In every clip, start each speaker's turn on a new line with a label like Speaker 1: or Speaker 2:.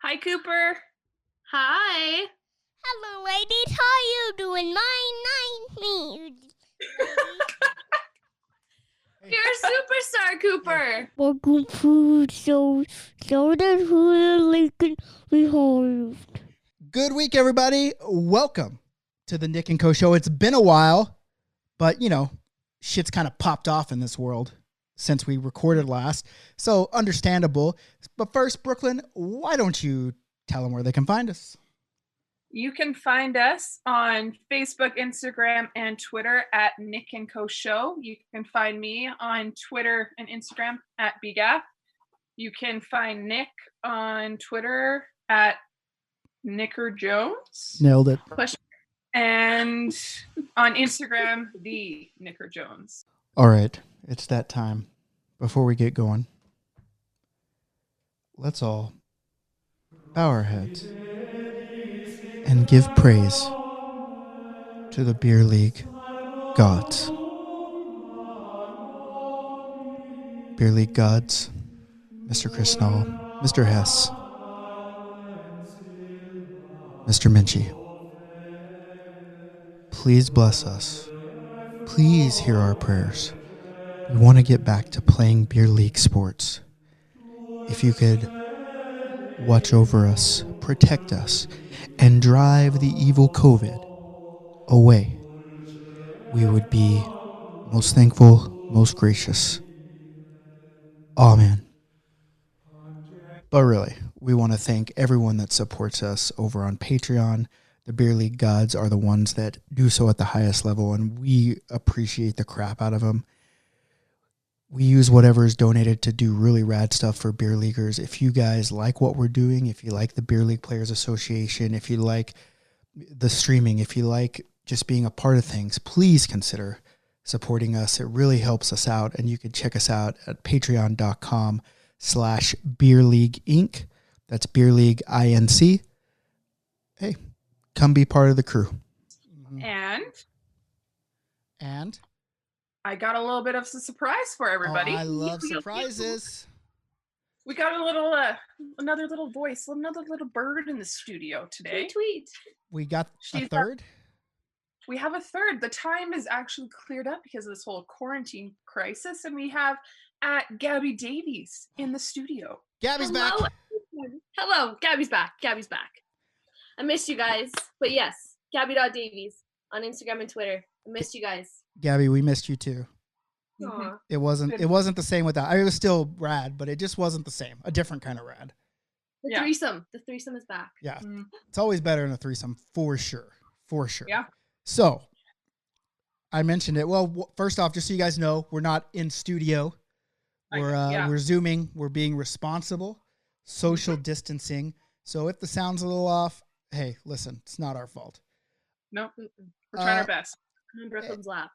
Speaker 1: Hi, Cooper.
Speaker 2: Hi.
Speaker 3: Hello, ladies. How you doing? My name is.
Speaker 1: You're a superstar, Cooper.
Speaker 3: Welcome to so that who Lincoln behold.
Speaker 4: Good week, everybody. Welcome to the Nick and Co Show. It's been a while, but shit's kind of popped off in this world since we recorded last. So understandable. But first, Brooklyn, why don't you tell them where they can find us?
Speaker 1: You can find us on Facebook, Instagram, and Twitter at Nick and Co Show. You can find me on Twitter and Instagram at BGAP. You can find Nick on Twitter at Nicker Jones.
Speaker 4: Nailed it.
Speaker 1: And on Instagram, the Nicker Jones.
Speaker 4: All right. It's that time. Before we get going, let's all bow our heads and give praise to the beer league gods. Beer league gods, Mr. Chris Knoll, Mr. Hess, Mr. Minchie. Please bless us. Please hear our prayers. We want to get back to playing beer league sports. If you could watch over us, protect us, and drive the evil COVID away, we would be most thankful, most gracious. Amen. But really, we want to thank everyone that supports us over on Patreon. The Beer League gods are the ones that do so at the highest level, and we appreciate the crap out of them. We use whatever is donated to do really rad stuff for beer leaguers. If you guys like what we're doing, if you like the Beer League Players Association, if you like the streaming, if you like just being a part of things, please consider supporting us. It really helps us out, and you can check us out at patreon.com/Beer League Inc. That's Beer League INC. Hey, come be part of the crew. And
Speaker 1: I got a little bit of a surprise for everybody.
Speaker 4: Oh, I love surprises.
Speaker 1: We got a little, another little voice, another little bird in the studio today.
Speaker 2: Tweet.
Speaker 4: We got a third?
Speaker 1: We have a third. The time is actually cleared up because of this whole quarantine crisis, and we have at Gabby Davies in the studio.
Speaker 4: Gabby's back.
Speaker 2: Hello, Gabby's back. Gabby's back. I missed you guys. But yes, Gabby.Davies on Instagram and Twitter. I missed you guys.
Speaker 4: Gabby, we missed you too.
Speaker 2: Aww.
Speaker 4: It wasn't the same without. It was still rad, but it just wasn't the same. A different kind of rad.
Speaker 2: The threesome. The threesome is back.
Speaker 4: Yeah. It's always better in a threesome, for sure. For sure.
Speaker 1: Yeah.
Speaker 4: So, I mentioned it. Well, first off, just so you guys know, we're not in studio. We're Zooming. We're being responsible. Social distancing. So if the sound's a little off, hey, listen, it's not our fault.
Speaker 1: No, we're trying our best.
Speaker 2: On Brooklyn's lap.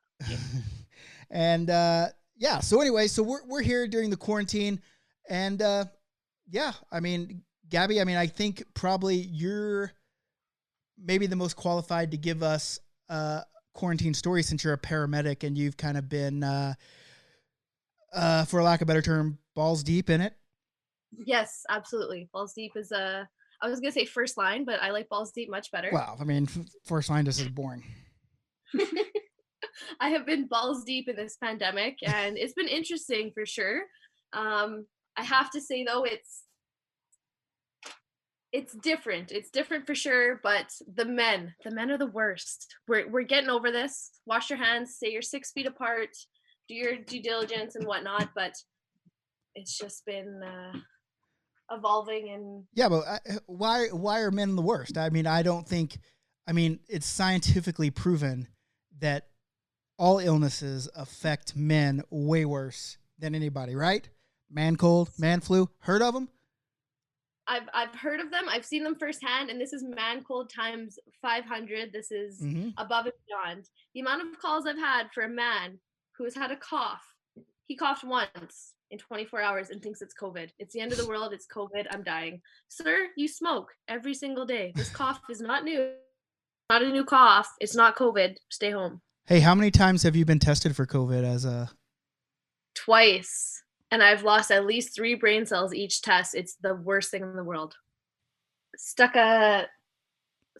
Speaker 4: And so anyway, so we're here during the quarantine, and I mean, Gabby, I think probably you're maybe the most qualified to give us quarantine story since you're a paramedic and you've kind of been, for lack of a better term, balls deep in it.
Speaker 2: Yes, absolutely. Balls deep is I was gonna say first line, but I like balls deep much better.
Speaker 4: Wow, I mean, first line just is boring.
Speaker 2: I have been balls deep in this pandemic, and it's been interesting for sure. I have to say though, it's different. It's different for sure, but the men are the worst. We're getting over this. Wash your hands, stay your 6 feet apart, do your due diligence and whatnot, but it's just been evolving. And
Speaker 4: yeah, but why are men the worst? I mean, it's scientifically proven that all illnesses affect men way worse than anybody, right? Man cold, man flu, heard of them?
Speaker 2: I've heard of them. I've seen them firsthand, and this is man cold times 500. This is above and beyond. The amount of calls I've had for a man who has had a cough. He coughed once in 24 hours and thinks it's COVID. It's the end of the world. It's COVID. I'm dying. Sir, you smoke every single day. This cough is not new. Not a new cough. It's not COVID. Stay home.
Speaker 4: Hey, how many times have you been tested for COVID
Speaker 2: Twice. And I've lost at least 3 brain cells each test. It's the worst thing in the world. stuck a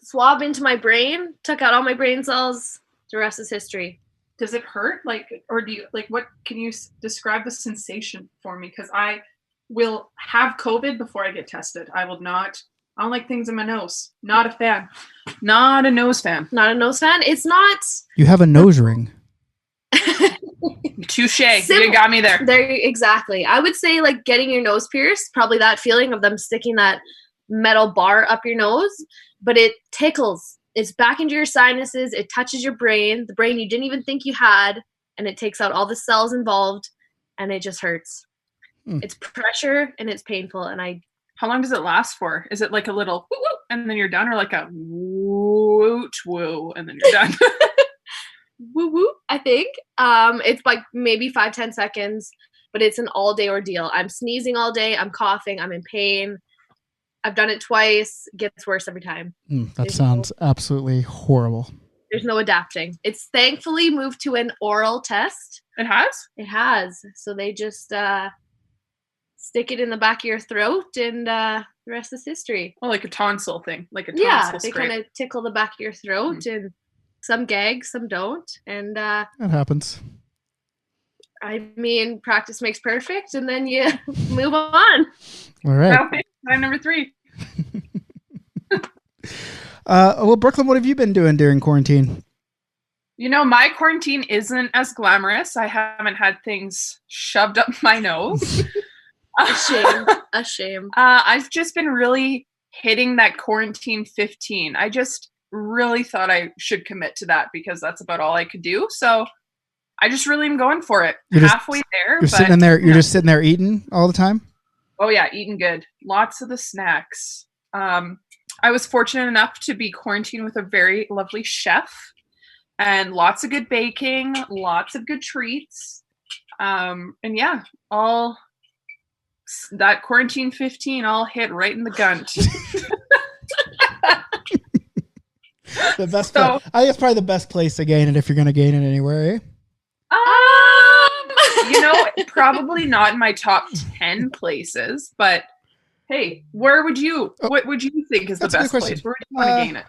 Speaker 2: swab into my brain, took out all my brain cells. The rest is history.
Speaker 1: Does it hurt? Or do you, what, can you describe the sensation for me? Because I will have COVID before I get tested. I don't like things in my nose. Not a fan. Not a nose fan.
Speaker 2: Not a nose fan? It's not.
Speaker 4: You have a nose ring.
Speaker 1: Touche. You got me there.
Speaker 2: There, exactly. I would say like getting your nose pierced, probably that feeling of them sticking that metal bar up your nose, but it tickles. It's back into your sinuses. It touches your brain, the brain you didn't even think you had, and it takes out all the cells involved, and it just hurts. It's pressure and it's painful. And
Speaker 1: how long does it last for? Is it like a little woo woo and then you're done, or like a woo woo and then you're done?
Speaker 2: Woo woo, I think. It's like maybe 5-10 seconds, but it's an all day ordeal. I'm sneezing all day. I'm coughing. I'm in pain. I've done it twice. It gets worse every time.
Speaker 4: That sounds absolutely horrible.
Speaker 2: There's no adapting. It's thankfully moved to an oral test.
Speaker 1: It has?
Speaker 2: It has. So they just stick it in the back of your throat, and the rest is history.
Speaker 1: Oh, like a tonsil thing. Like a tonsil
Speaker 2: they kind of tickle the back of your throat, and some gag, some don't. And
Speaker 4: that happens.
Speaker 2: I mean, practice makes perfect, and then you move on.
Speaker 4: All right.
Speaker 1: Time number 3.
Speaker 4: Well, Brooklynn, what have you been doing during quarantine?
Speaker 1: My quarantine isn't as glamorous. I haven't had things shoved up my nose.
Speaker 2: A shame.
Speaker 1: I've just been really hitting that quarantine 15. I just really thought I should commit to that because that's about all I could do. So I just really am going for it. Halfway there.
Speaker 4: You're sitting there. You're just sitting there eating all the time.
Speaker 1: Oh yeah, eating good. Lots of the snacks. I was fortunate enough to be quarantined with a very lovely chef, and lots of good baking, lots of good treats. And yeah, all that quarantine 15 all hit right in the gunt.
Speaker 4: The best. I think it's probably the best place to gain it if you're going to gain it anywhere, eh?
Speaker 1: Probably not in my top 10 places, but hey, where would you, what would you think is the best place? Where do you want to gain it?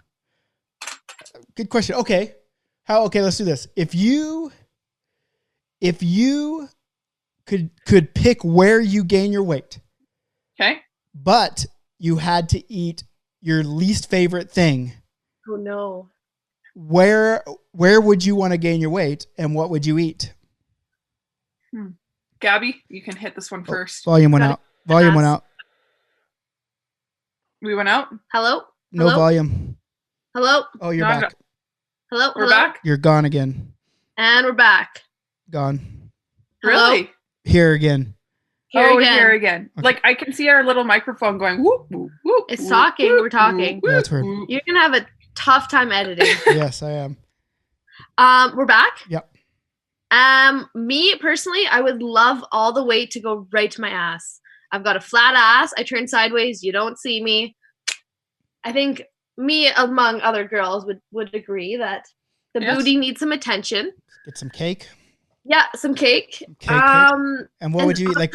Speaker 4: Good question. Okay. Let's do this. If you could pick where you gain your weight.
Speaker 1: Okay.
Speaker 4: But you had to eat your least favorite thing.
Speaker 2: Oh no.
Speaker 4: Where would you want to gain your weight, and what would you eat?
Speaker 1: Gabby, you can hit this one first.
Speaker 4: Volume went out. Volume went out.
Speaker 1: We went out?
Speaker 2: Hello?
Speaker 4: No volume.
Speaker 2: Hello?
Speaker 4: Oh, you're back.
Speaker 2: Hello?
Speaker 1: We're back?
Speaker 4: You're gone again.
Speaker 2: And we're back.
Speaker 4: Gone.
Speaker 1: Really?
Speaker 4: Here again.
Speaker 1: Here again.
Speaker 4: Okay.
Speaker 1: Like I can see our little microphone going whoop, whoop, whoop.
Speaker 2: It's
Speaker 1: whoop,
Speaker 2: talking.
Speaker 1: Whoop,
Speaker 2: we're talking.
Speaker 4: Yeah, that's weird.
Speaker 2: You're going to have a tough time editing.
Speaker 4: Yes, I am.
Speaker 2: We're back?
Speaker 4: Yep.
Speaker 2: Me personally, I would love all the weight to go right to my ass. I've got a flat ass. I turn sideways. You don't see me. I think me, among other girls, would agree that the booty needs some attention.
Speaker 4: Get some cake.
Speaker 2: Yeah, some cake.
Speaker 4: Cake. And what would you eat?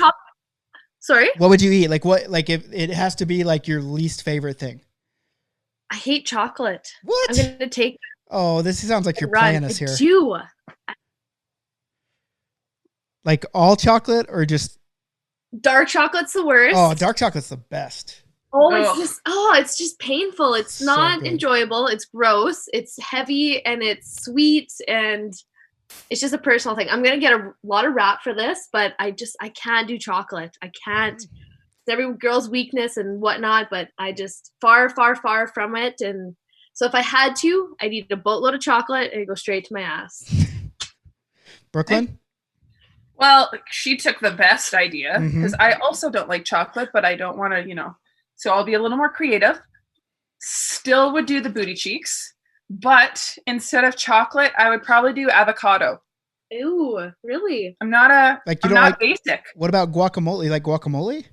Speaker 2: Sorry?
Speaker 4: What would you eat? If it has to be like your least favorite thing.
Speaker 2: I hate chocolate.
Speaker 4: What?
Speaker 2: I'm going to take.
Speaker 4: Oh, this sounds like you're playing us here.
Speaker 2: I do.
Speaker 4: Like all chocolate or just
Speaker 2: dark chocolate's the worst.
Speaker 4: Oh, dark chocolate's the best.
Speaker 2: It's just painful. It's not enjoyable. It's gross. It's heavy and it's sweet, and it's just a personal thing. I'm gonna get a lot of rap for this, but I can't do chocolate. I can't. It's every girl's weakness and whatnot, but I just far from it. And so if I had to, I'd eat a boatload of chocolate and go straight to my ass.
Speaker 4: Brooklynn?
Speaker 1: Well, she took the best idea because I also don't like chocolate, but I don't want to, so I'll be a little more creative. Still would do the booty cheeks, but instead of chocolate, I would probably do avocado.
Speaker 2: Ew, really?
Speaker 1: I'm not basic.
Speaker 4: What about guacamole? Like guacamole?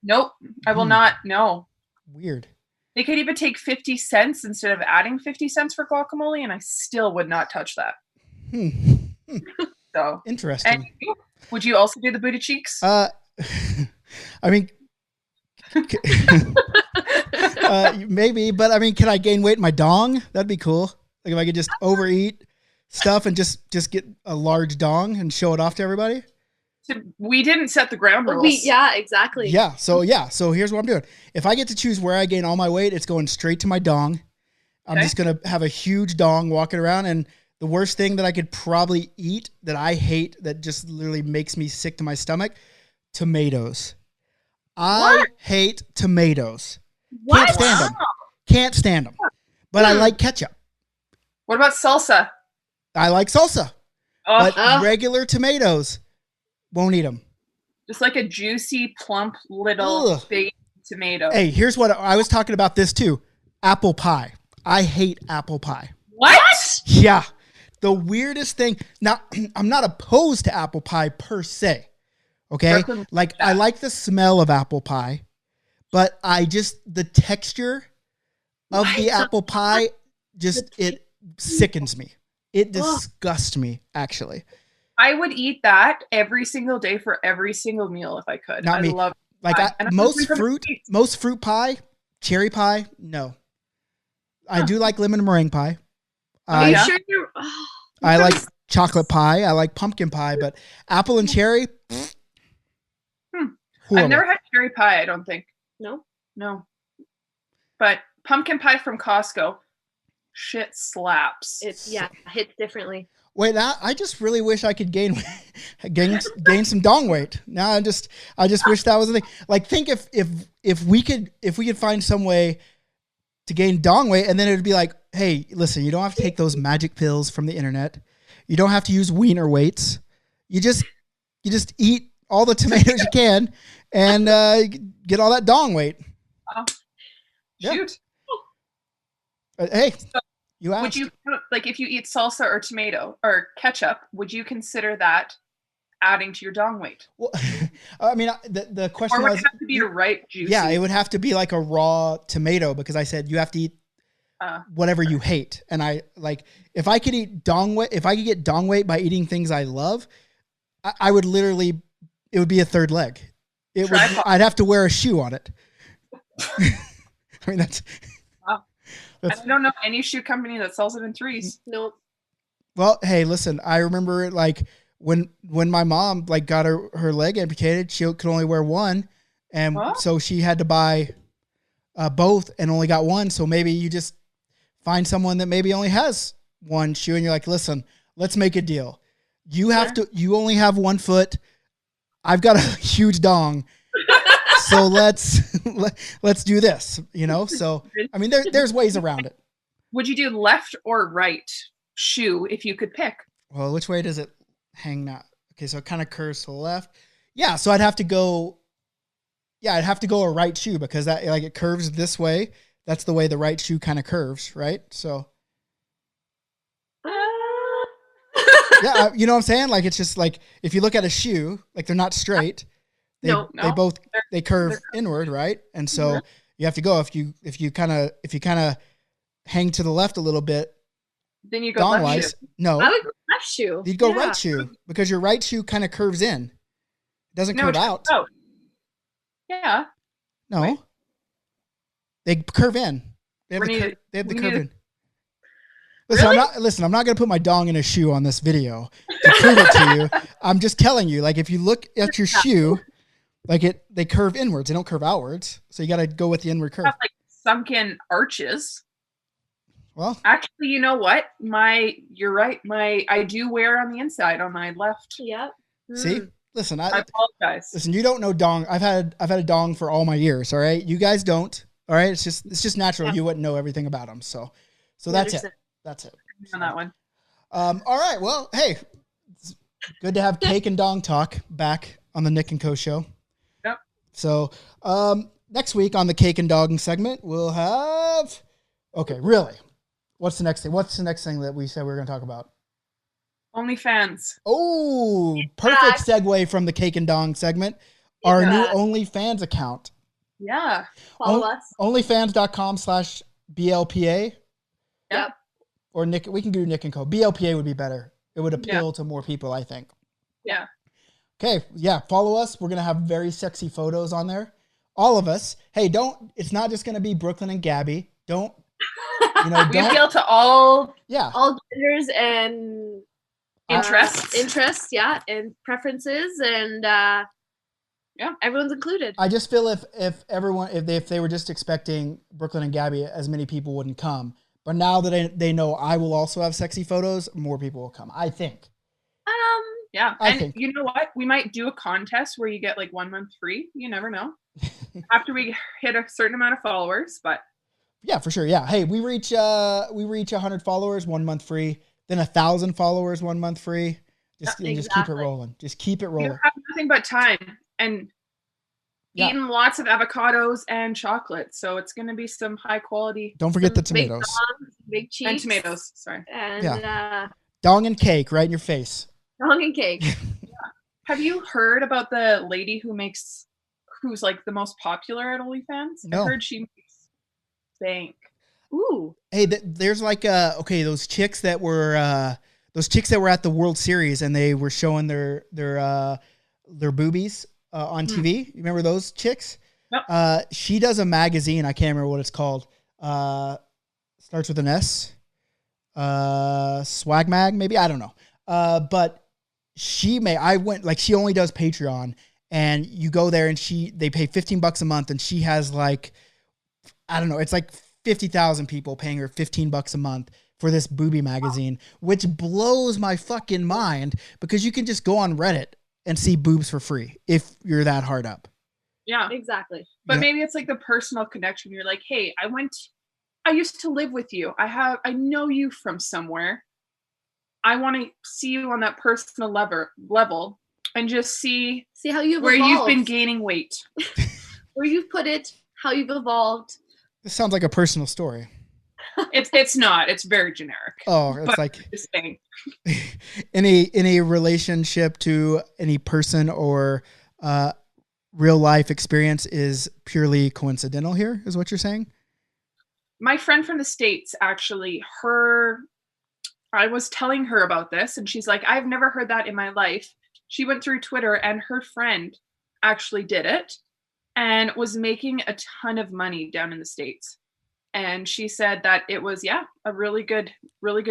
Speaker 1: Nope, I will not. No.
Speaker 4: Weird.
Speaker 1: They could even take 50 cents instead of adding 50 cents for guacamole, and I still would not touch that. So
Speaker 4: interesting.
Speaker 1: And would you also do the booty cheeks?
Speaker 4: I mean, Maybe, but I mean, can I gain weight in my dong? That'd be cool. Like if I could just overeat stuff and just get a large dong and show it off to everybody.
Speaker 1: We didn't set the ground rules.
Speaker 2: Yeah, exactly.
Speaker 4: So here's what I'm doing. If I get to choose where I gain all my weight, it's going straight to my dong. I'm just going to have a huge dong walking around. And the worst thing that I could probably eat that I hate, that just literally makes me sick to my stomach, tomatoes. I hate tomatoes.
Speaker 2: What?
Speaker 4: Can't stand them. But I like ketchup.
Speaker 1: What about salsa?
Speaker 4: I like salsa. But regular tomatoes, won't eat them.
Speaker 1: Just like a juicy, plump, little big tomato.
Speaker 4: Hey, here's what I was talking about this too. Apple pie. I hate apple pie.
Speaker 1: What?
Speaker 4: Yeah. The weirdest thing. Now, I'm not opposed to apple pie per se. Okay? Like, I like the smell of apple pie, but the texture of the apple pie it sickens me. It disgusts me, actually.
Speaker 1: I would eat that every single day for every single meal if I could.
Speaker 4: Not me.
Speaker 1: Love
Speaker 4: like most fruit pie, cherry pie, no. I do like lemon meringue pie.
Speaker 2: Are you sure you're...
Speaker 4: I like chocolate pie. I like pumpkin pie, but apple and cherry.
Speaker 1: I've never had cherry pie, I don't think.
Speaker 2: No.
Speaker 1: But pumpkin pie from Costco, shit slaps.
Speaker 2: It hits differently.
Speaker 4: Wait, I just really wish I could gain some dong weight. Now I just wish that was the thing. Like, think if we could find some way to gain dong weight, and then it would be like, hey, listen, you don't have to take those magic pills from the internet. You don't have to use wiener weights. You just eat all the tomatoes you can and get all that dong weight.
Speaker 1: Shoot.
Speaker 4: Hey, you asked.
Speaker 1: Would you, like, if you eat salsa or tomato or ketchup, would you consider that adding to your dong weight?
Speaker 4: Well, I mean, the question
Speaker 1: was,
Speaker 4: was,
Speaker 1: it have to be the right juice.
Speaker 4: Yeah, it would have to be like a raw tomato, because I said you have to eat whatever you hate. And I like, if I could get dong weight by eating things I love, I would literally, it would be a third leg. I'd have to wear a shoe on it. I mean, that's.
Speaker 1: I don't know any shoe company that sells it in threes.
Speaker 2: Nope.
Speaker 4: Well, hey, listen, I remember like when my mom like got her leg amputated, she could only wear one. And so she had to buy both and only got one. So maybe you just find someone that maybe only has one shoe and you're like, listen, let's make a deal. You only have 1 foot. I've got a huge dong. So let's do this, So, I mean, there's ways around it.
Speaker 1: Would you do left or right shoe if you could pick?
Speaker 4: Well, which way does it hang now? Okay, so it kind of curves to the left. Yeah, so I'd have to go a right shoe, because that, like, it curves this way. That's the way the right shoe kind of curves, right? So. Yeah, you know what I'm saying? Like, it's just like, if you look at a shoe, like, they're not straight. They curve inward, right? And so you have to go, if you kind of hang to the left a little bit,
Speaker 1: then you go left shoe.
Speaker 4: No,
Speaker 2: I would go left shoe.
Speaker 4: You'd go right shoe, because your right shoe kind of curves in. It doesn't curve out.
Speaker 1: Oh, yeah.
Speaker 4: No, wait. They curve in. They have the curve in. Listen, really? I'm not going to put my dong in a shoe on this video to prove it to you. I'm just telling you, like, if you look at your shoe, like, they curve inwards. They don't curve outwards. So you got to go with the inward curve.
Speaker 1: Like sunken arches.
Speaker 4: Well,
Speaker 1: actually, you know what? You're right. I do wear on the inside on my left.
Speaker 2: Yep.
Speaker 4: See, listen,
Speaker 1: I apologize.
Speaker 4: Listen, you don't know dong. I've had a dong for all my years. All right, you guys don't. All right, it's just natural. Yeah. You wouldn't know everything about them. So that's it. That's it.
Speaker 1: On that one.
Speaker 4: All right. Well, hey, it's good to have Cake and Dong Talk back on the Nick and Co show.
Speaker 1: Yep.
Speaker 4: So next week on the Cake and Dong segment, we'll have. Okay, really. What's the next thing? What's the next thing that we said we were going to talk about?
Speaker 1: OnlyFans.
Speaker 4: Oh, perfect segue from the Cake and Dong segment. Our new OnlyFans account.
Speaker 1: Yeah.
Speaker 2: Follow us.
Speaker 4: OnlyFans.com/BLPA.
Speaker 2: Yep.
Speaker 4: Or Nick, we can do Nick and Co. BLPA would be better. It would appeal to more people, I think.
Speaker 1: Yeah.
Speaker 4: Okay. Yeah. Follow us. We're going to have very sexy photos on there. all of us. Hey, it's not just going to be Brooklyn and Gabby. Don't.
Speaker 1: We appeal to all
Speaker 2: genders and interests, and preferences, and everyone's included.
Speaker 4: I just feel if they were just expecting Brooklyn and Gabby, as many people wouldn't come. But now that they know I will also have sexy photos, more people will come, I think.
Speaker 1: Yeah, I think. You know what? We might do a contest where you get like 1 month free. You never know. After we hit a certain amount of followers, but
Speaker 4: yeah, for sure. Yeah. Hey, we reach 100 followers, 1 month free. Then 1,000 followers, 1 month free. Just keep it rolling. Just keep it rolling.
Speaker 1: You have nothing but time and eating lots of avocados and chocolate. So it's going to be some high quality.
Speaker 4: Don't forget the tomatoes.
Speaker 2: Big cheese.
Speaker 1: And tomatoes. Sorry.
Speaker 2: And
Speaker 4: dong and cake right in your face.
Speaker 2: Dong and cake.
Speaker 1: Have you heard about the lady who's like the most popular at OnlyFans?
Speaker 4: No.
Speaker 1: I heard she makes bank.
Speaker 2: Ooh.
Speaker 4: Hey, there's like those chicks that were at the World Series and they were showing their boobies on TV. You remember those chicks?
Speaker 1: Yep.
Speaker 4: She does a magazine. I can't remember what it's called. Starts with an S. Swag Mag, maybe, I don't know. But she only does Patreon, and you go there and they pay $15 a month, and she has like, I don't know, it's like 50,000 people paying her $15 a month for this Booby Magazine, which blows my fucking mind because you can just go on Reddit and see boobs for free if you're that hard up.
Speaker 1: Yeah,
Speaker 2: exactly.
Speaker 1: But maybe it's like the personal connection. You're like, hey, I used to live with you. I know you from somewhere. I want to see you on that personal level and just see
Speaker 2: how you've
Speaker 1: where
Speaker 2: evolved.
Speaker 1: You've been gaining weight.
Speaker 2: Where you've put it, how you've evolved.
Speaker 4: This sounds like a personal story.
Speaker 1: It's not. It's very generic.
Speaker 4: Oh, it's like
Speaker 1: just saying.
Speaker 4: any relationship to any person or real life experience is purely coincidental here, is what you're saying?
Speaker 1: My friend from the States, actually, I was telling her about this, and she's like, I've never heard that in my life. She went through Twitter, and her friend actually did it and was making a ton of money down in the States. And she said that it was, a really good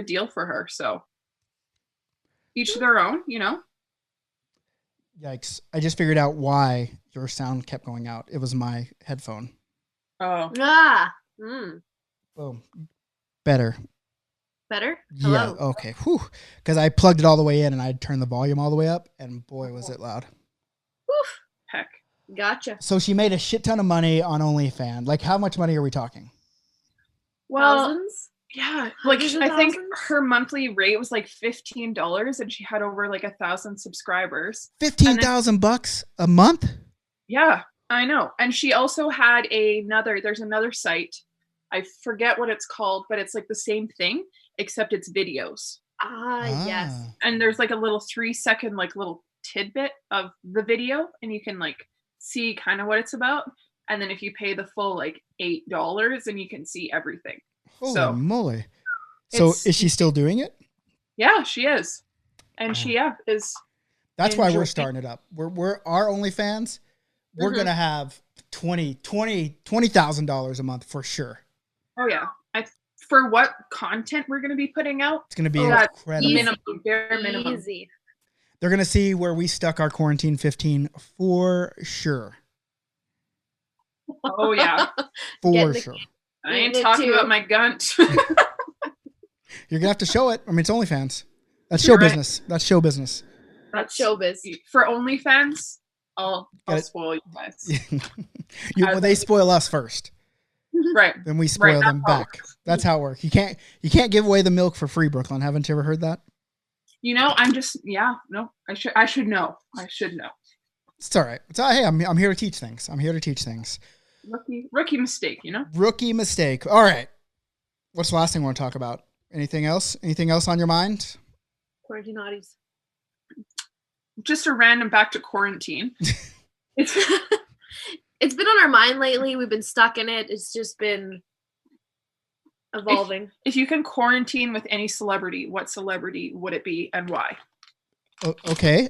Speaker 1: deal for her. So each their own,
Speaker 4: Yikes. I just figured out why your sound kept going out. It was my headphone.
Speaker 1: Oh.
Speaker 4: Boom. Better?
Speaker 2: Hello?
Speaker 4: Yeah, okay. Whew. Because I plugged it all the way in and I turned the volume all the way up, and boy, was it loud.
Speaker 2: Oof.
Speaker 1: Heck.
Speaker 2: Gotcha.
Speaker 4: So she made a shit ton of money on OnlyFans. Like, how much money are we talking?
Speaker 2: Well, thousands?
Speaker 1: Yeah. Like, I think her monthly rate was like $15, and she had over like 1,000 subscribers.
Speaker 4: $15,000 a month?
Speaker 1: Yeah, I know. And she also had there's another site. I forget what it's called, but it's like the same thing, except it's videos.
Speaker 2: Yes.
Speaker 1: And there's like a little 3-second like little tidbit of the video, and you can like see kind of what it's about. And then if you pay the full like $8, then you can see everything.
Speaker 4: Holy moly. So is she still doing it?
Speaker 1: Yeah, she is. And she is.
Speaker 4: That's why we're starting it up. We're our OnlyFans. We're going to have $20,000 a month for sure.
Speaker 1: Oh yeah. For what content we're going to be putting out?
Speaker 4: It's going to be incredible.
Speaker 1: Bare minimum.
Speaker 2: Easy.
Speaker 4: They're going to see where we stuck our quarantine 15 for sure.
Speaker 1: Oh yeah.
Speaker 4: For sure.
Speaker 1: I ain't talking about my gunt.
Speaker 4: You're going to have to show it. I mean, it's OnlyFans. That's show business. That's show business.
Speaker 2: That's showbiz.
Speaker 1: For OnlyFans, I'll spoil you guys.
Speaker 4: They spoil us first.
Speaker 1: Right.
Speaker 4: Then we spoil them back. That's how it works. You can't give away the milk for free, Brooklyn. Haven't you ever heard that?
Speaker 1: I'm just no. I should know.
Speaker 4: It's all right. Hey, I'm here to teach things.
Speaker 1: Rookie mistake,
Speaker 4: Rookie mistake. All right. What's the last thing we want to talk about? Anything else? Anything else on your mind?
Speaker 2: Quarantine oddies.
Speaker 1: Just a random back to quarantine.
Speaker 2: It's been on our mind lately. We've been stuck in it. It's just been evolving.
Speaker 1: If you can quarantine with any celebrity, what celebrity would it be and why?
Speaker 4: Okay.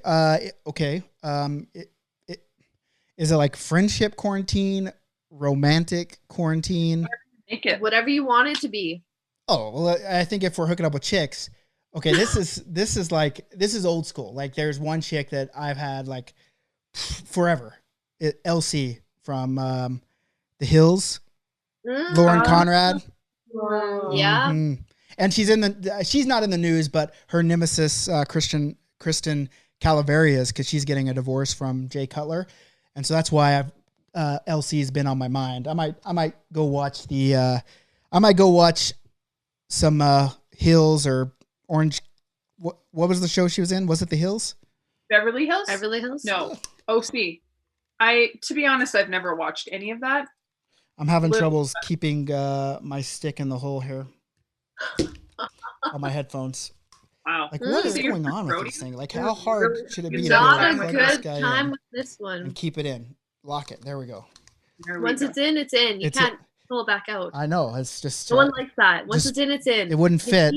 Speaker 4: Is it like friendship quarantine, romantic quarantine?
Speaker 1: Make it.
Speaker 2: Whatever you want it to be.
Speaker 4: Oh, well, I think if we're hooking up with chicks, okay, this is old school. Like there's one chick that I've had like forever. Elsie from The Hills, Lauren Conrad.
Speaker 2: Yeah.
Speaker 4: Mm-hmm. And she's not in the news, but her nemesis, Kristen Calaverias, because she's getting a divorce from Jay Cutler. And so that's why Elsie's been on my mind. I might go watch some Hills or Orange. What was the show she was in? Was it The Hills?
Speaker 1: Beverly Hills?
Speaker 2: Beverly Hills?
Speaker 1: No. OC. To be honest, I've never watched any of that.
Speaker 4: I'm having troubles keeping my stick in the hole here on my headphones.
Speaker 1: Wow.
Speaker 4: Like, what is going on with this thing? Like, how hard should it be to
Speaker 2: Not
Speaker 4: plug
Speaker 2: a
Speaker 4: this
Speaker 2: good
Speaker 4: guy
Speaker 2: time
Speaker 4: in
Speaker 2: with this one.
Speaker 4: and keep it in? Lock it. There we go.
Speaker 2: Once it's in, it's in. You can't pull it back out.
Speaker 4: I know. It's just
Speaker 2: no one likes that. Once it's in, it's in.
Speaker 4: It wouldn't fit.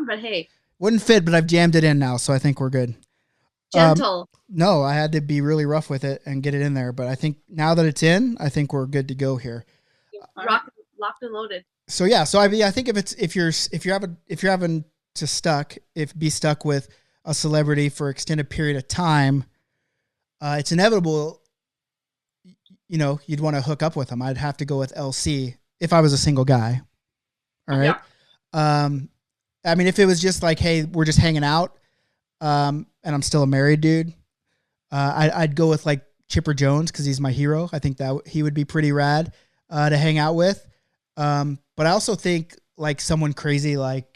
Speaker 2: But hey,
Speaker 4: wouldn't fit. But I've jammed it in now, so I think we're good.
Speaker 2: Gentle.
Speaker 4: No, I had to be really rough with it and get it in there. But I think now that it's in, I think we're good to go here.
Speaker 2: Locked and loaded.
Speaker 4: So yeah, I think if you're having to be stuck with a celebrity for extended period of time, it's inevitable. You know, you'd want to hook up with them. I'd have to go with LC if I was a single guy. All right. Yeah. I mean, if it was just like, hey, we're just hanging out, and I'm still a married dude, I'd go with like Chipper Jones because he's my hero. I think that he would be pretty rad to hang out with. But I also think like someone crazy like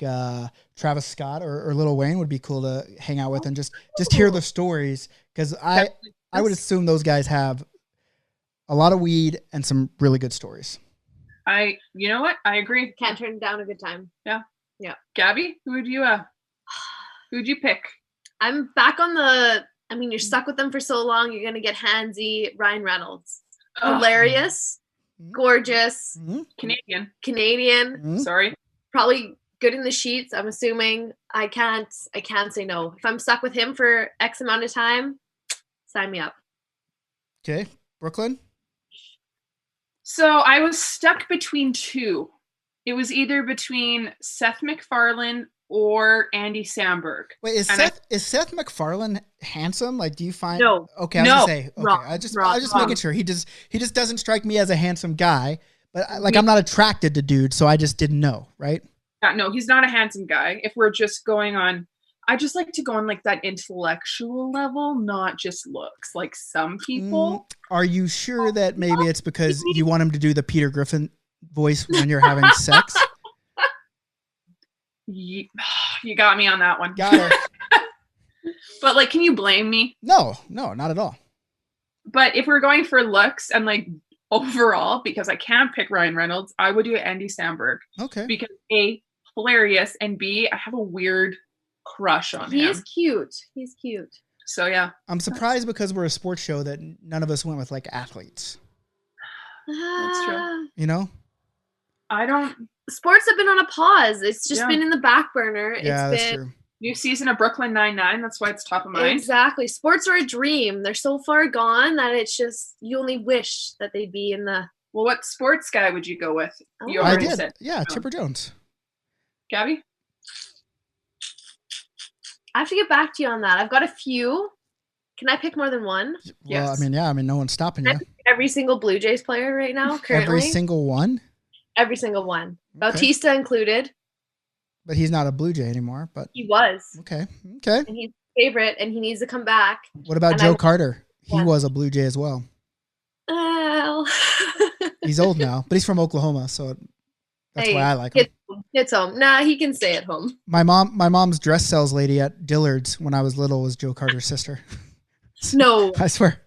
Speaker 4: Travis Scott or Lil Wayne would be cool to hang out with and just hear the stories, because I would assume those guys have a lot of weed and some really good stories.
Speaker 1: You know what? I agree.
Speaker 2: Can't turn down a good time.
Speaker 1: Yeah.
Speaker 2: Yeah.
Speaker 1: Gabby, who'd you pick?
Speaker 2: I'm back on you're stuck with them for so long, you're going to get handsy. Ryan Reynolds. Hilarious. Gorgeous.
Speaker 1: Canadian.
Speaker 2: Sorry. Probably good in the sheets, I'm assuming. I can't say no. If I'm stuck with him for X amount of time, sign me up.
Speaker 4: Okay. Brooklyn?
Speaker 2: So
Speaker 1: I was stuck between two. It was either between Seth MacFarlane or Andy Samberg.
Speaker 4: Wait, is Seth MacFarlane handsome? Like, do you find?
Speaker 2: No.
Speaker 4: Okay, I was gonna say. Okay,
Speaker 2: wrong,
Speaker 4: I was just making sure. He just doesn't strike me as a handsome guy. But I'm not attracted to dudes, so I just didn't know, right?
Speaker 1: Yeah, no, he's not a handsome guy. If we're just going on, I just like to go on like that intellectual level, not just looks. Like some people.
Speaker 4: Are you sure that maybe it's because you want him to do the Peter Griffin voice when you're having sex?
Speaker 1: You got me on that one.
Speaker 4: Got it.
Speaker 1: But like, can you blame me?
Speaker 4: No, not at all.
Speaker 1: But if we're going for looks and like overall, because I can't pick Ryan Reynolds, I would do Andy Samberg.
Speaker 4: Okay.
Speaker 1: Because A, hilarious, and B, I have a weird crush on him.
Speaker 2: He's cute.
Speaker 1: So yeah.
Speaker 4: I'm surprised because we're a sports show that none of us went with like athletes.
Speaker 1: That's true.
Speaker 4: You know?
Speaker 2: Sports have been on a pause. It's just been in the back burner.
Speaker 4: Yeah,
Speaker 2: it's
Speaker 4: that's
Speaker 2: been
Speaker 4: true.
Speaker 1: New season of Brooklyn Nine-Nine. That's why it's top of mind.
Speaker 2: Exactly. Sports are a dream. They're so far gone that it's just, you only wish that they'd be in the...
Speaker 1: Well, what sports guy would you go with? You
Speaker 4: I
Speaker 1: already
Speaker 4: did.
Speaker 1: said.
Speaker 4: Yeah, Chipper Jones.
Speaker 1: Gabby?
Speaker 2: I have to get back to you on that. I've got a few. Can I pick more than one?
Speaker 4: Well,
Speaker 1: Yes.
Speaker 4: I mean, no one's stopping you.
Speaker 2: Every single Blue Jays player right now, currently.
Speaker 4: Every single one?
Speaker 2: Every single one.
Speaker 4: Okay.
Speaker 2: Bautista included.
Speaker 4: But he's not a Blue Jay anymore. But
Speaker 2: He was.
Speaker 4: okay.
Speaker 2: And he's favorite, and he needs to come back.
Speaker 4: What about
Speaker 2: And
Speaker 4: Joe Carter? He
Speaker 2: Yeah.
Speaker 4: was a Blue Jay as well.
Speaker 2: Well,
Speaker 4: He's old now, but he's from Oklahoma, so that's why I like him.
Speaker 2: It's home. Nah, he can stay at home.
Speaker 4: My mom's dress sales lady at Dillard's when I was little was Joe Carter's sister.
Speaker 2: No.
Speaker 4: I swear.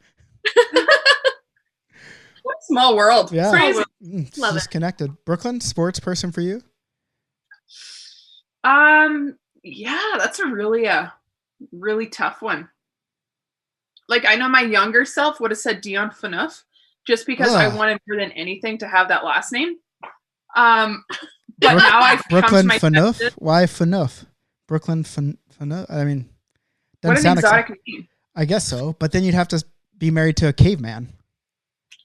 Speaker 1: What a small world.
Speaker 4: Yeah.
Speaker 1: Crazy.
Speaker 2: Love
Speaker 4: She's connected. Brooklyn, sports person for you?
Speaker 1: Yeah, that's a really tough one. Like, I know my younger self would have said Dion Phaneuf, just because I wanted more than anything to have that last name. But now I've
Speaker 4: Brooklyn
Speaker 1: come to my
Speaker 4: Phaneuf?
Speaker 1: senses.
Speaker 4: Why Phaneuf? Brooklyn Phaneuf? I mean,
Speaker 1: What
Speaker 4: doesn't
Speaker 1: an
Speaker 4: sound
Speaker 1: exotic name.
Speaker 4: I guess so, but then you'd have to be married to a caveman.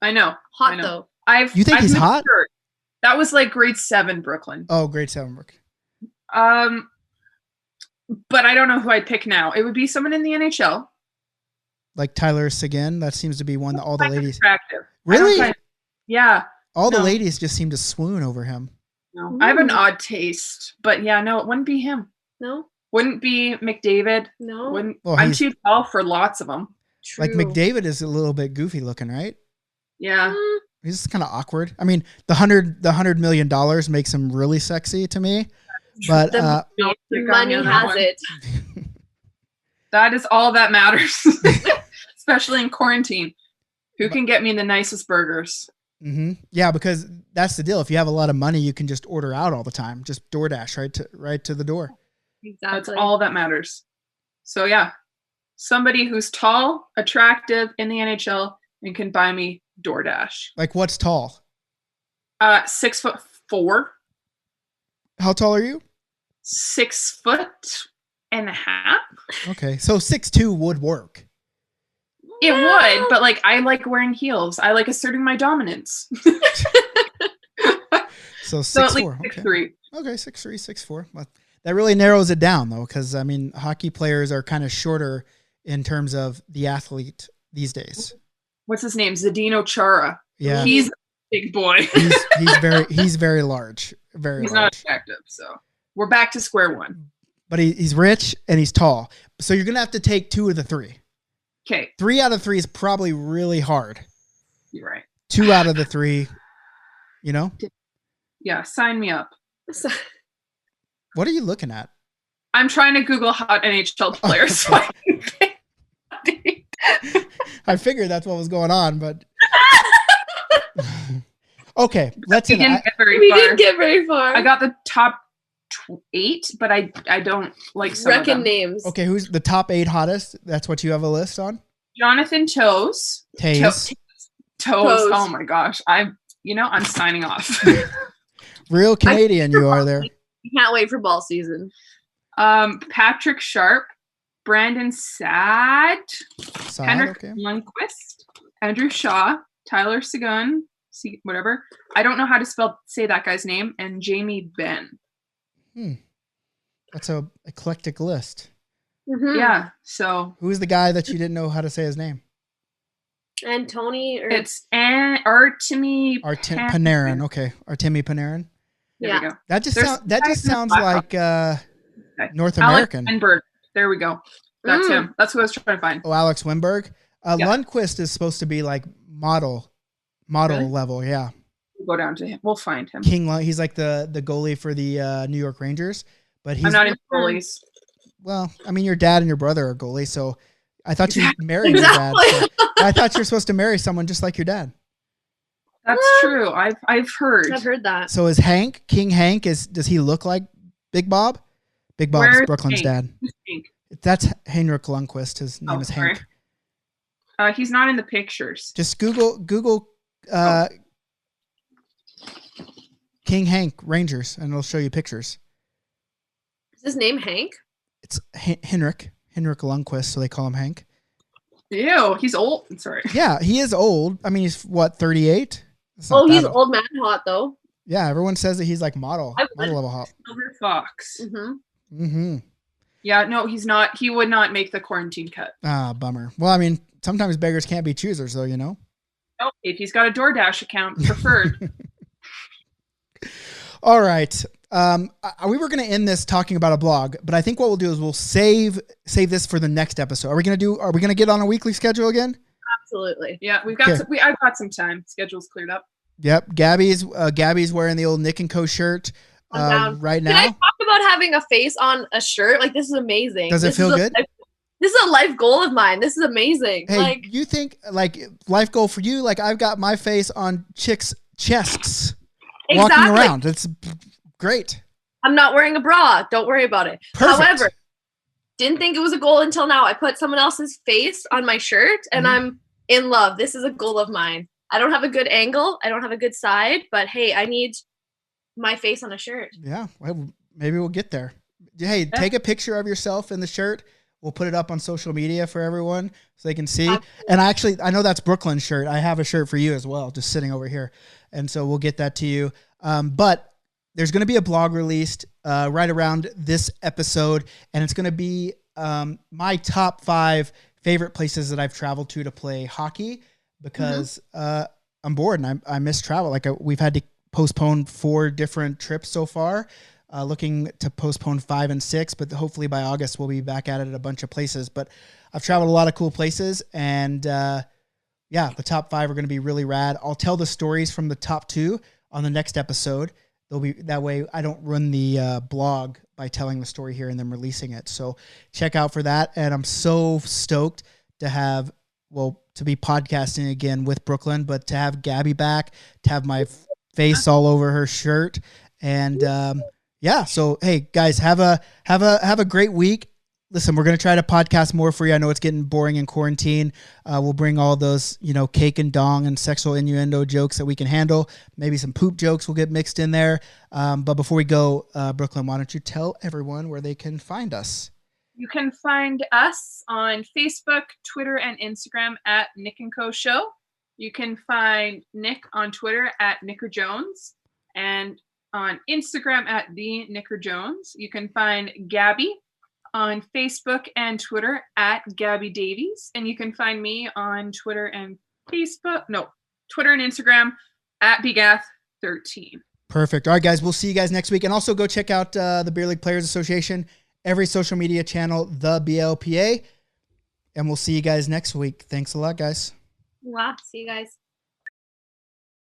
Speaker 1: I know.
Speaker 2: Hot though.
Speaker 4: You think he's hot?
Speaker 1: That was like grade 7 Brooklyn.
Speaker 4: Oh, grade 7 Brooklyn.
Speaker 1: But I don't know who I'd pick now. It would be someone in the NHL.
Speaker 4: Like Tyler Seguin. That seems to be one that all the ladies.
Speaker 1: Attractive.
Speaker 4: Really?
Speaker 1: Yeah.
Speaker 4: All the ladies just seem to swoon over him.
Speaker 1: No. I have an odd taste, but yeah, no, it wouldn't be him.
Speaker 2: No.
Speaker 1: Wouldn't be McDavid.
Speaker 2: No.
Speaker 1: Wouldn't. Well, I'm too tall for lots of them.
Speaker 2: True.
Speaker 4: Like McDavid is a little bit goofy looking, right?
Speaker 1: Yeah.
Speaker 4: He's kind of awkward. I mean, the $100 million makes him really sexy to me, but
Speaker 2: the money has it.
Speaker 1: That is all that matters, especially in quarantine. Who can get me the nicest burgers?
Speaker 4: Mm-hmm. Yeah, because that's the deal. If you have a lot of money, you can just order out all the time. Just DoorDash right to the door.
Speaker 2: Exactly.
Speaker 1: That's all that matters. So yeah, somebody who's tall, attractive in the NHL, and can buy me DoorDash.
Speaker 4: Like what's tall?
Speaker 1: 6'4".
Speaker 4: How tall are you?
Speaker 1: 6'1.5".
Speaker 4: Okay, so 6'2" would work.
Speaker 1: It would, but like I like wearing heels. I like asserting my dominance.
Speaker 4: So 6'4".
Speaker 1: So at least 6'3".
Speaker 4: Okay, 6'3", 6'4". Well, that really narrows it down though, because I mean, hockey players are kind of shorter in terms of the athlete these days.
Speaker 1: What's his name? Zdeno Chara.
Speaker 4: Yeah,
Speaker 1: he's a big boy.
Speaker 4: he's very large. He's
Speaker 1: not attractive, so we're back to square one.
Speaker 4: But he's rich and he's tall, so you're gonna have to take 2 of the 3.
Speaker 1: Okay.
Speaker 4: 3 out of 3 is probably really hard.
Speaker 1: You're right.
Speaker 4: 2 out of the 3, you know?
Speaker 1: Yeah, sign me up.
Speaker 4: What are you looking at?
Speaker 1: I'm trying to Google hot NHL players.
Speaker 4: Oh, okay. I figured that's what was going on, but okay, let's.
Speaker 2: We didn't get very far.
Speaker 1: I got the top 8, but I don't like some of them.
Speaker 2: Names.
Speaker 4: Okay, who's the top 8 hottest? That's what you have a list on.
Speaker 1: Jonathan Toews.
Speaker 4: Toews.
Speaker 1: Oh my gosh, I'm signing off.
Speaker 4: Real Canadian, you are there.
Speaker 2: Can't wait for ball season.
Speaker 1: Patrick Sharp, Brandon Saad, Henrik Lundqvist, Andrew Shaw, Tyler Seguin, whatever. I don't know how to say that guy's name, and Jamie Benn.
Speaker 4: That's a eclectic list.
Speaker 1: Mm-hmm. Yeah. So
Speaker 4: who's the guy that you didn't know how to say his name?
Speaker 2: Antoni.
Speaker 1: It's Artemi
Speaker 4: Panarin. Okay, Artemi Panarin.
Speaker 1: There we go.
Speaker 4: That just sounds like North American.
Speaker 1: Alex Winberg. There we go. That's him. That's who I was trying to find.
Speaker 4: Oh, Alex Winberg. Lundqvist is supposed to be like model level. Yeah.
Speaker 1: We'll go down to him. We'll find him.
Speaker 4: He's like the goalie for the New York Rangers, but I'm
Speaker 1: not into goalies.
Speaker 4: Well, I mean, your dad and your brother are goalies, so I thought you married your dad. So I thought you were supposed to marry someone just like your dad.
Speaker 1: That's true. I've heard.
Speaker 2: I've heard that.
Speaker 4: So is King Hank, does he look like Big Bob? Big Bob's Brooklyn's dad.
Speaker 1: Who's Hank?
Speaker 4: That's Henrik Lundqvist. His name is Hank.
Speaker 1: He's not in the pictures.
Speaker 4: Just Google King Hank Rangers, and it'll show you pictures.
Speaker 2: Is his name Hank?
Speaker 4: It's Henrik Lundqvist, so they call him Hank.
Speaker 1: Ew, he's old. I'm sorry.
Speaker 4: Yeah, he is old. I mean, he's what, 38?
Speaker 2: He's old man hot though.
Speaker 4: Yeah, everyone says that he's like model level hot.
Speaker 1: Silver Fox.
Speaker 2: Mm-hmm.
Speaker 4: Mm-hmm.
Speaker 1: Yeah, no, he's not. He would not make the quarantine cut.
Speaker 4: Ah, bummer. Well, I mean, sometimes beggars can't be choosers, though, you know.
Speaker 1: Oh, if he's got a DoorDash account, preferred.
Speaker 4: All right. We were going to end this talking about a blog, but I think what we'll do is we'll save this for the next episode. Are we going to get on a weekly schedule again?
Speaker 2: Absolutely.
Speaker 1: Yeah, we've got I've got some time. Schedule's cleared up.
Speaker 4: Yep. Gabby's wearing the old Nick & Co shirt right now.
Speaker 2: Can I talk about having a face on a shirt? Like, this is amazing.
Speaker 4: Does it feel good?
Speaker 2: This is a life goal of mine. This is amazing.
Speaker 4: Hey, you think like life goal for you? Like, I've got my face on chicks' chests walking around. It's great.
Speaker 2: I'm not wearing a bra. Don't worry about it.
Speaker 4: Perfect.
Speaker 2: However, didn't think it was a goal until now. I put someone else's face on my shirt and I'm in love. This is a goal of mine. I don't have a good angle. I don't have a good side, but hey, I need my face on a shirt.
Speaker 4: Yeah. Well, maybe we'll get there. Hey, take a picture of yourself in the shirt We'll put it up on social media for everyone so they can see. And I know that's Brooklyn's shirt. I have a shirt for you as well, just sitting over here. And so we'll get that to you. But there's going to be a blog released right around this episode, and it's going to be my top 5 favorite places that I've traveled to play hockey because I'm bored and I miss travel. Like we've had to postpone 4 different trips so far. Looking to postpone 5 and 6, but hopefully by August we'll be back at it at a bunch of places. But I've traveled a lot of cool places, and the top 5 are going to be really rad. I'll tell the stories from the top 2 on the next episode. They'll be that way. I don't run the blog by telling the story here and then releasing it. So check out for that. And I'm so stoked to be podcasting again with Brooklynn, but to have Gabby back, to have my face all over her shirt, and so hey guys, have a great week. Listen, we're going to try to podcast more for you. I know it's getting boring in quarantine. We'll bring all those, cake and dong and sexual innuendo jokes that we can handle. Maybe some poop jokes will get mixed in there. But before we go, Brooklynn, why don't you tell everyone where they can find us?
Speaker 1: You can find us on Facebook, Twitter, and Instagram at Nick and Co Show. You can find Nick on Twitter at Nicker Jones and on Instagram at the Nicker Jones. You can find Gabby on Facebook and Twitter at Gabby Davies. And you can find me on Twitter and Instagram at BGath13.
Speaker 4: Perfect. All right, guys, we'll see you guys next week. And also go check out the Beer League Players Association, every social media channel, the BLPA. And we'll see you guys next week. Thanks a lot, guys.
Speaker 2: Wow. See you guys.